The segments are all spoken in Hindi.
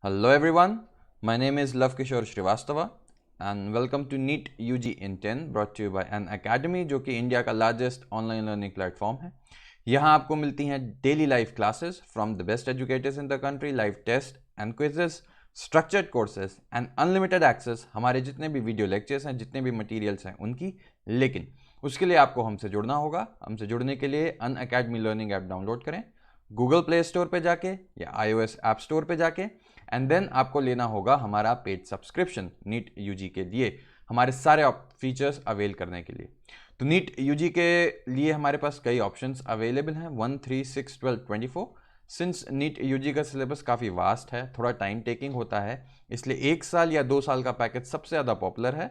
Hello everyone, my name is Love Kishore Srivastava and welcome to NEET UG in 10 brought to you by an academy जो कि इंडिया का लार्जेस्ट ऑनलाइन लर्निंग प्लेटफॉर्म है। यहाँ आपको मिलती हैं daily live classes from the best educators in the country, live test and quizzes, structured courses and unlimited access हमारे जितने भी वीडियो लेक्चर्स हैं, जितने भी मटीरियल्स हैं उनकी। लेकिन उसके लिए आपको हमसे जुड़ना होगा। हमसे जुड़ने के लिए अनअकैडमी लर्निंग ऐप डाउनलोड करें गूगल प्ले स्टोर पे जाके या iOS ऐप स्टोर पे जाके, एंड देन आपको लेना होगा हमारा पेड सब्सक्रिप्शन नीट यूजी के लिए, हमारे सारे फीचर्स अवेल करने के लिए। तो नीट यूजी के लिए हमारे पास कई ऑप्शंस अवेलेबल हैं 1, 3, 6, 12, 24। सिंस नीट यूजी का सिलेबस काफ़ी वास्ट है, थोड़ा टाइम टेकिंग होता है, इसलिए 1 साल या 2 साल का पैकेज सबसे ज़्यादा पॉपुलर है।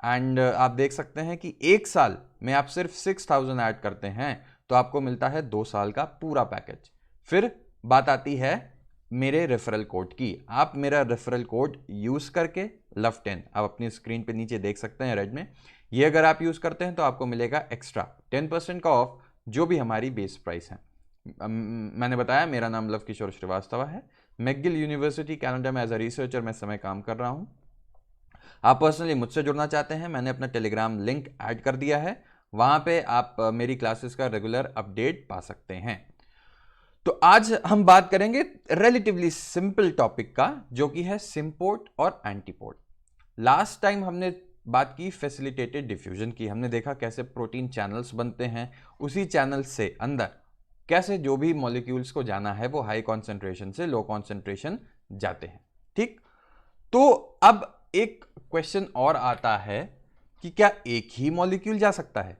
एंड आप देख सकते हैं कि 1 साल में आप सिर्फ 6000 ऐड करते हैं तो आपको मिलता है 2 साल का पूरा पैकेज। फिर बात आती है मेरे रेफरल कोड की। आप मेरा रेफरल कोड यूज़ करके LOVE10, आप अपनी स्क्रीन पे नीचे देख सकते हैं रेड में, ये अगर आप यूज़ करते हैं तो आपको मिलेगा एक्स्ट्रा 10% का ऑफ जो भी हमारी बेस प्राइस है। मैंने बताया मेरा नाम लव किशोर श्रीवास्तव है। मैकगिल यूनिवर्सिटी कनाडा में एज अ रिसर्चर मैं समय काम कर रहा हूँ। आप पर्सनली मुझसे जुड़ना चाहते हैं, मैंने अपना टेलीग्राम लिंक ऐड कर दिया है, वहाँ पे आप मेरी क्लासेस का रेगुलर अपडेट पा सकते हैं। तो आज हम बात करेंगे रिलेटिवली सिंपल टॉपिक का, जो कि है सिम्पोर्ट और एंटीपोर्ट। लास्ट टाइम हमने बात की फैसिलिटेटेड डिफ्यूजन की, हमने देखा कैसे प्रोटीन चैनल्स बनते हैं, उसी चैनल से अंदर कैसे जो भी मॉलिक्यूल्स को जाना है वो हाई कॉन्सेंट्रेशन से लो कॉन्सेंट्रेशन जाते हैं। ठीक, तो अब एक क्वेश्चन और आता है कि क्या एक ही मॉलिक्यूल जा सकता है?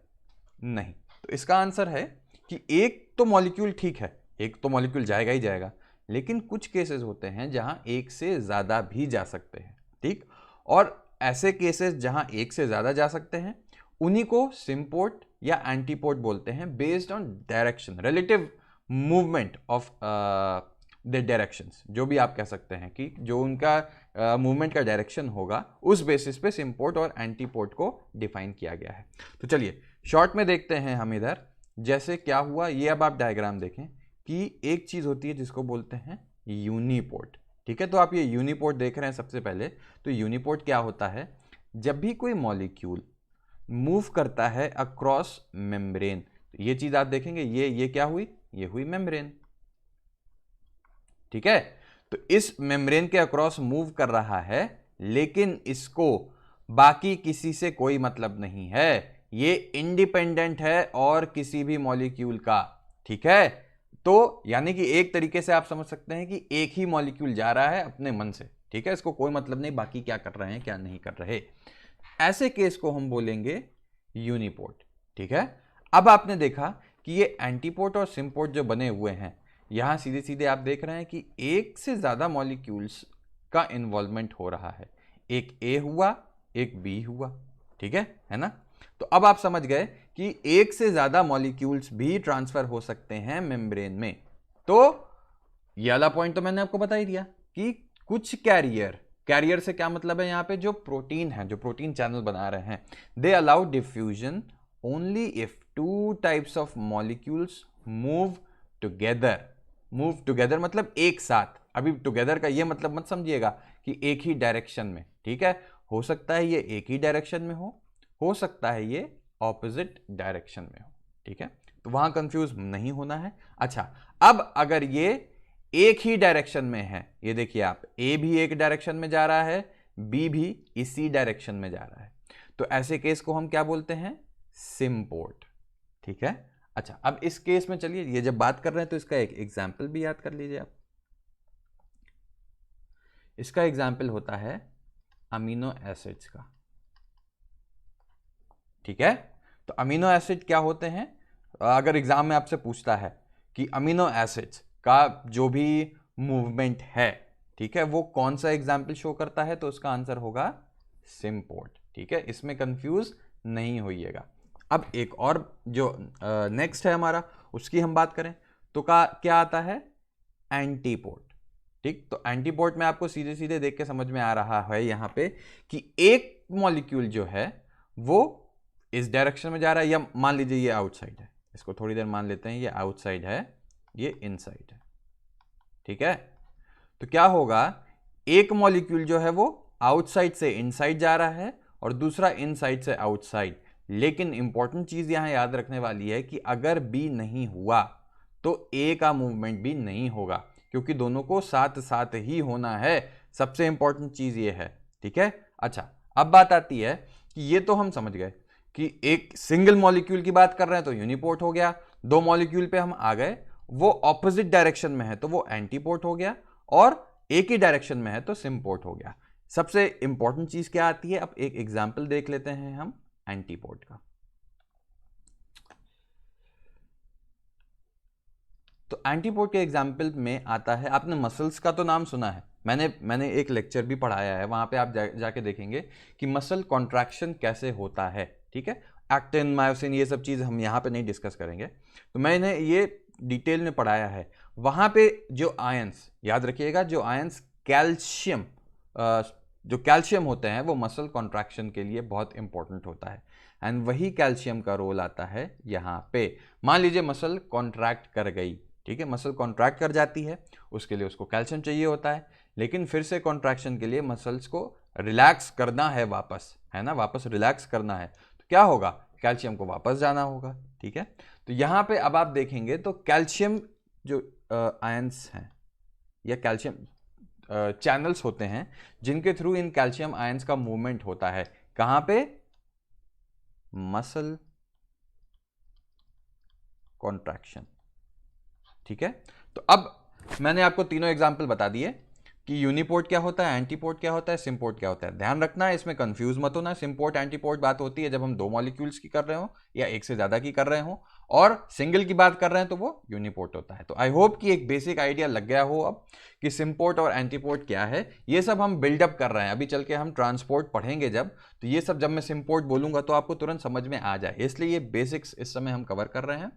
नहीं। तो इसका आंसर है कि एक तो मॉलिक्यूल ठीक है, एक तो मॉलिक्यूल जाएगा ही जाएगा, लेकिन कुछ केसेस होते हैं जहां एक से ज्यादा भी जा सकते हैं। ठीक, और ऐसे केसेस जहां एक से ज्यादा जा सकते हैं उन्हीं को सिम्पोर्ट या एंटीपोर्ट बोलते हैं, based on direction, relative movement of the directions. जो भी आप कह सकते हैं कि जो उनका मूवमेंट का डायरेक्शन होगा, उस बेसिस पे सिम्पोर्ट और एंटीपोर्ट को डिफाइन किया गया है। तो चलिए शॉर्ट में देखते हैं हम इधर जैसे क्या हुआ। ये अब आप डायग्राम देखें कि एक चीज होती है जिसको बोलते हैं यूनिपोर्ट। ठीक है, तो आप ये यूनिपोर्ट देख रहे हैं सबसे पहले। तो यूनिपोर्ट क्या होता है? जब भी कोई मॉलिक्यूल मूव करता है अक्रॉस मेम्ब्रेन, तो ये चीज आप देखेंगे, ये क्या हुई? ये हुई मेम्ब्रेन। ठीक है, तो इस मेम्ब्रेन के अक्रॉस मूव कर रहा है, लेकिन इसको बाकी किसी से कोई मतलब नहीं है, ये इंडिपेंडेंट है और किसी भी मॉलिक्यूल का। ठीक है, तो यानी कि एक तरीके से आप समझ सकते हैं कि एक ही मॉलिक्यूल जा रहा है अपने मन से। ठीक है, इसको कोई मतलब नहीं बाकी क्या कर रहे हैं क्या नहीं कर रहे। ऐसे केस को हम बोलेंगे यूनिपोर्ट। ठीक है, अब आपने देखा कि ये एंटीपोर्ट और सिम्पोर्ट जो बने हुए हैं, यहां सीधे सीधे आप देख रहे हैं कि एक से ज्यादा मॉलिक्यूल्स का इन्वॉल्वमेंट हो रहा है। एक ए हुआ, एक बी हुआ। ठीक है ना? तो अब आप समझ गए कि एक से ज्यादा मॉलिक्यूल्स भी ट्रांसफर हो सकते हैं मेम्ब्रेन में। तो ये वाला पॉइंट तो मैंने आपको बता ही दिया कि कुछ कैरियर से क्या मतलब है? यहां पे जो प्रोटीन है, जो प्रोटीन चैनल बना रहे हैं, they allow diffusion only if two types of molecules move together मतलब एक साथ। अभी टुगेदर का ये मतलब मत समझिएगा कि एक ही डायरेक्शन में। ठीक है, हो सकता है ये एक ही डायरेक्शन में हो सकता है ये ऑपोजिट डायरेक्शन में हो। ठीक है, तो वहां कंफ्यूज नहीं होना है। अच्छा, अब अगर ये एक ही डायरेक्शन में है, ये देखिए आप, ए भी एक डायरेक्शन में जा रहा है, बी भी इसी डायरेक्शन में जा रहा है, तो ऐसे केस को हम क्या बोलते हैं? सिम्पोर्ट। ठीक है, अच्छा, अब इस केस में चलिए, ये जब बात कर रहे हैं तो इसका एक एग्जाम्पल भी याद कर लीजिए आप। इसका एग्जाम्पल होता है अमीनो एसिड्स का। ठीक है, तो अमीनो एसिड क्या होते हैं? अगर एग्जाम में आपसे पूछता है कि अमीनो एसिड्स का जो भी मूवमेंट है, ठीक है, वो कौन सा एग्जाम्पल शो करता है, तो उसका आंसर होगा सिम्पोर्ट। ठीक है, इसमें कंफ्यूज नहीं होइएगा। अब एक और जो नेक्स्ट है हमारा, उसकी हम बात करें तो क्या आता है? एंटीपोर्ट। ठीक, तो एंटीपोर्ट में आपको सीधे सीधे देख के समझ में आ रहा है यहां पे कि एक मॉलिक्यूल जो है वो इस डायरेक्शन में जा रहा है, या मान लीजिए ये आउटसाइड है, इसको थोड़ी देर मान लेते हैं, ये आउटसाइड है, ये इनसाइड है। ठीक है, तो क्या होगा? एक मॉलिक्यूल जो है वो आउटसाइड से इनसाइड जा रहा है और दूसरा इनसाइड से आउटसाइड। लेकिन इंपॉर्टेंट चीज यहां याद रखने वाली है कि अगर बी नहीं हुआ तो ए का मूवमेंट भी नहीं होगा, क्योंकि दोनों को साथ साथ ही होना है। सबसे इंपॉर्टेंट चीज ये है, ठीक है। अच्छा, अब बात आती है कि ये तो हम समझ गए कि एक सिंगल मॉलिक्यूल की बात कर रहे हैं तो यूनिपोर्ट हो गया, दो मॉलिक्यूल पे हम आ गए वो ऑपोजिट डायरेक्शन में है तो वो एंटीपोर्ट हो गया, और एक ही डायरेक्शन में है तो सिम्पोर्ट हो गया। सबसे इंपॉर्टेंट चीज क्या आती है, अब एक एग्जाम्पल देख लेते हैं हम एंटीपोर्ट का। तो एंटीपोर्ट के एग्जाम्पल में आता है, आपने मसल्स का तो नाम सुना है, मैंने एक लेक्चर भी पढ़ाया है, वहां पे आप जाके देखेंगे कि मसल कॉन्ट्रैक्शन कैसे होता है, ठीक है। एक्टिन, मायोसिन, ये सब चीज़ हम यहाँ पे नहीं डिस्कस करेंगे, तो मैंने ये डिटेल में पढ़ाया है। वहां पे जो आयंस, याद रखिएगा, जो आयंस कैल्शियम, जो कैल्शियम होते हैं वो मसल कॉन्ट्रैक्शन के लिए बहुत इंपॉर्टेंट होता है, एंड वही कैल्शियम का रोल आता है यहाँ पे। मान लीजिए मसल कॉन्ट्रैक्ट कर गई, ठीक है, मसल कॉन्ट्रैक्ट कर जाती है, उसके लिए उसको कैल्शियम चाहिए होता है, लेकिन फिर से कॉन्ट्रैक्शन के लिए मसल्स को रिलैक्स करना है वापस, है ना, वापस रिलैक्स करना है, तो क्या होगा, कैल्शियम को वापस जाना होगा, ठीक है। तो यहाँ पे अब आप देखेंगे तो कैल्शियम जो आयंस हैं या कैल्शियम चैनल्स होते हैं जिनके थ्रू इन कैल्शियम आयंस का मूवमेंट होता है, कहां पे, मसल कॉन्ट्रैक्शन, ठीक है। तो अब मैंने आपको तीनों एग्जांपल बता दिए कि यूनिपोर्ट क्या होता है, एंटीपोर्ट क्या होता है, सिम्पोर्ट क्या होता है। ध्यान रखना है, इसमें कंफ्यूज मत होना। सिम्पोर्ट एंटीपोर्ट बात होती है जब हम दो मॉलिक्यूल्स की कर रहे हो या एक से ज्यादा की कर रहे हो, और सिंगल की बात कर रहे हैं तो वो यूनिपोर्ट होता है। तो आई होप कि एक बेसिक आइडिया लग गया हो अब कि सिम्पोर्ट और एंटीपोर्ट क्या है। ये सब हम बिल्डअप कर रहे हैं, अभी चल के हम ट्रांसपोर्ट पढ़ेंगे जब, तो ये सब जब मैं सिम्पोर्ट बोलूंगा तो आपको तुरंत समझ में आ जाए, इसलिए ये बेसिक्स इस समय हम कवर कर रहे हैं।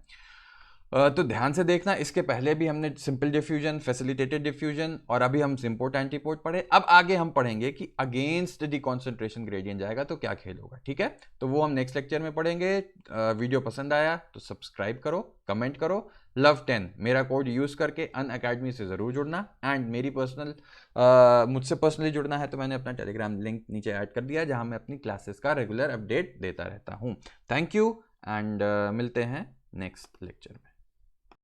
तो ध्यान से देखना, इसके पहले भी हमने सिंपल डिफ्यूजन, फैसिलिटेटेड डिफ्यूजन और अभी हम सिम्पोर्ट एंटीपोर्ट पढ़े। अब आगे हम पढ़ेंगे कि अगेंस्ट द कॉन्सेंट्रेशन ग्रेडियंट जाएगा तो क्या खेल होगा, ठीक है। तो वो हम नेक्स्ट लेक्चर में पढ़ेंगे। वीडियो पसंद आया तो सब्सक्राइब करो, कमेंट करो। Love10 मेरा कोड यूज करके अनअकैडमी से जरूर जुड़ना, एंड मेरी पर्सनल मुझसे पर्सनली जुड़ना है तो मैंने अपना टेलीग्राम लिंक नीचे ऐड कर दिया जहां मैं अपनी क्लासेस का रेगुलर अपडेट देता रहता हूं। थैंक यू, एंड मिलते हैं नेक्स्ट लेक्चर में।